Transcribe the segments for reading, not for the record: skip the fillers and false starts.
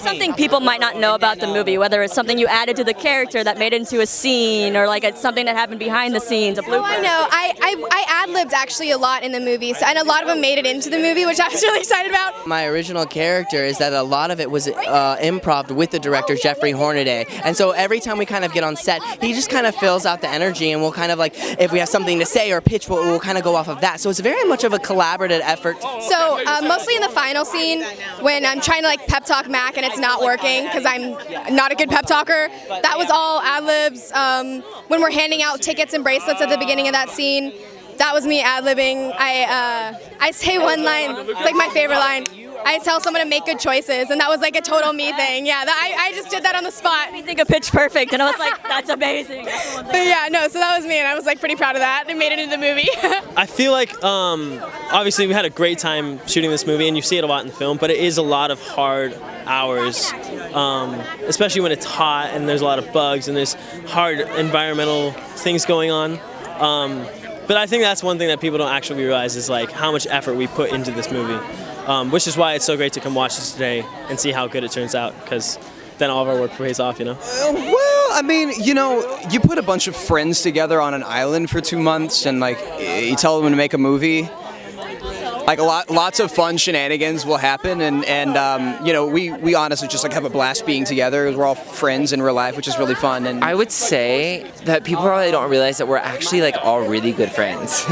something people might not know about the movie, whether it's something you added to the character that made it into a scene, or like it's something that happened behind the scenes, a blooper. Oh, I know. I ad-libbed actually a lot in the movie, so, and a lot of them made it into the movie, which I was really excited about. My original character is that a lot of it was improv with the director, Jeffrey Hornaday. And so every time we kind of get on set, he just kind of fills out the energy, and we'll kind of like, if we have something to say or pitch, we'll kind of go off of that. So it's very much of a collaborative effort. So mostly in the final scene, when I'm trying to like pep talk Mac and it's not working because I'm not a good pep talker, that was all ad-libs. When we're handing out tickets and bracelets at the beginning of that scene, that was me ad-libbing. I say one line, it's like my favorite line. I tell someone to make good choices, and that was like a total me thing. Yeah, I just did that on the spot. I think of Pitch Perfect, and I was like, that's amazing. But yeah, no, so that was me, and I was like pretty proud of that. It made it into the movie. I feel like, obviously we had a great time shooting this movie, and you see it a lot in the film, but it is a lot of hard hours, especially when it's hot and there's a lot of bugs and there's hard environmental things going on. But I think that's one thing that people don't actually realize is like how much effort we put into this movie, which is why it's so great to come watch this today and see how good it turns out, because then all of our work pays off, you know? Well, I mean, you know, you put a bunch of friends together on an island for 2 months and like you tell them to make a movie. Like lots of fun shenanigans will happen, and you know, we honestly just like have a blast being together. We're all friends in real life, which is really fun. And I would say that people probably don't realize that we're actually like all really good friends,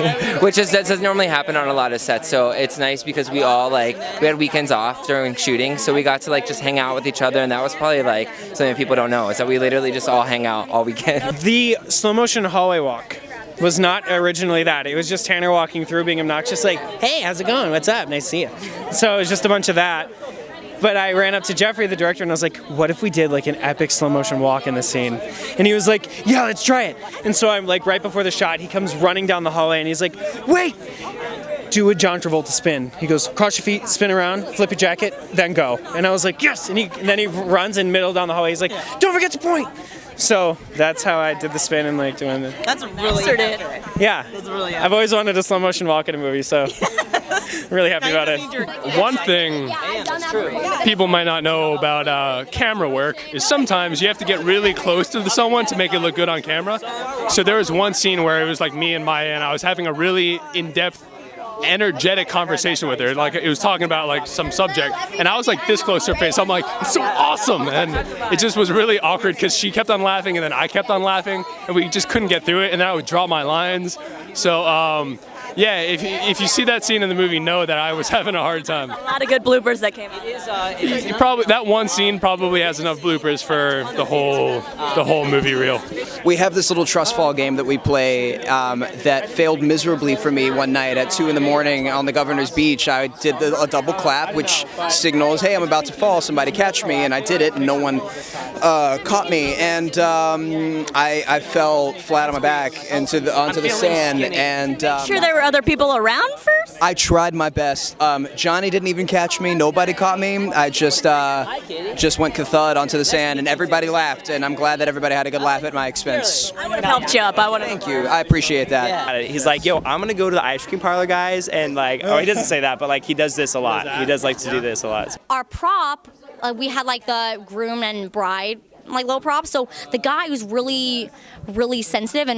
which is that doesn't normally happen on a lot of sets. So it's nice because we all like we had weekends off during shooting, so we got to like just hang out with each other, and that was probably like something that people don't know is that we literally just all hang out all weekend. The slow motion hallway walk was not originally that. It was just Tanner walking through being obnoxious like, hey, how's it going? What's up? Nice to see you. So it was just a bunch of that. But I ran up to Jeffrey, the director, and I was like, what if we did like an epic slow motion walk in this scene? And he was like, yeah, let's try it. And so I'm like, right before the shot, he comes running down the hallway and he's like, wait, do a John Travolta spin. He goes, cross your feet, spin around, flip your jacket, then go. And I was like, yes. And then he runs in middle down the hallway. He's like, don't forget to point. So that's how I did the spin and like doing it. That's really accurate. Yeah. That's really accurate. I've always wanted a slow motion walk in a movie, so really happy about it. One thing people might not know about camera work is sometimes you have to get really close to someone to make it look good on camera. So there was one scene where it was like me and Maya, and I was having a really in-depth, energetic conversation with her. Like it was talking about like some subject, and I was like this close to her face. I'm like, it's so awesome, and it just was really awkward because she kept on laughing and then I kept on laughing, and we just couldn't get through it. And then I would drop my lines. So yeah, if you see that scene in the movie, know that I was having a hard time. A lot of good bloopers that came out. Probably that one scene probably has enough bloopers for the whole movie reel. we have this little trust fall game that we play that failed miserably for me one night at 2 in the morning on the Governor's Beach. I did a double clap, which signals, hey, I'm about to fall, somebody catch me, and I did it, and no one caught me, and I fell flat on my back onto the sand, and Sure there were other people around first? I tried my best. Johnny didn't even catch me. Nobody caught me. I just went thud onto the sand, and everybody laughed, and I'm glad that everybody had a good laugh at my expense. I would have helped you up. Thank you. I appreciate that. Yeah. He's like, yo, I'm gonna go to the ice cream parlor, guys, and like, oh, he doesn't say that, but like, he does this a lot. He does like to do this a lot. Our prop, we had like the groom and bride like little props. So the guy was really, really sensitive and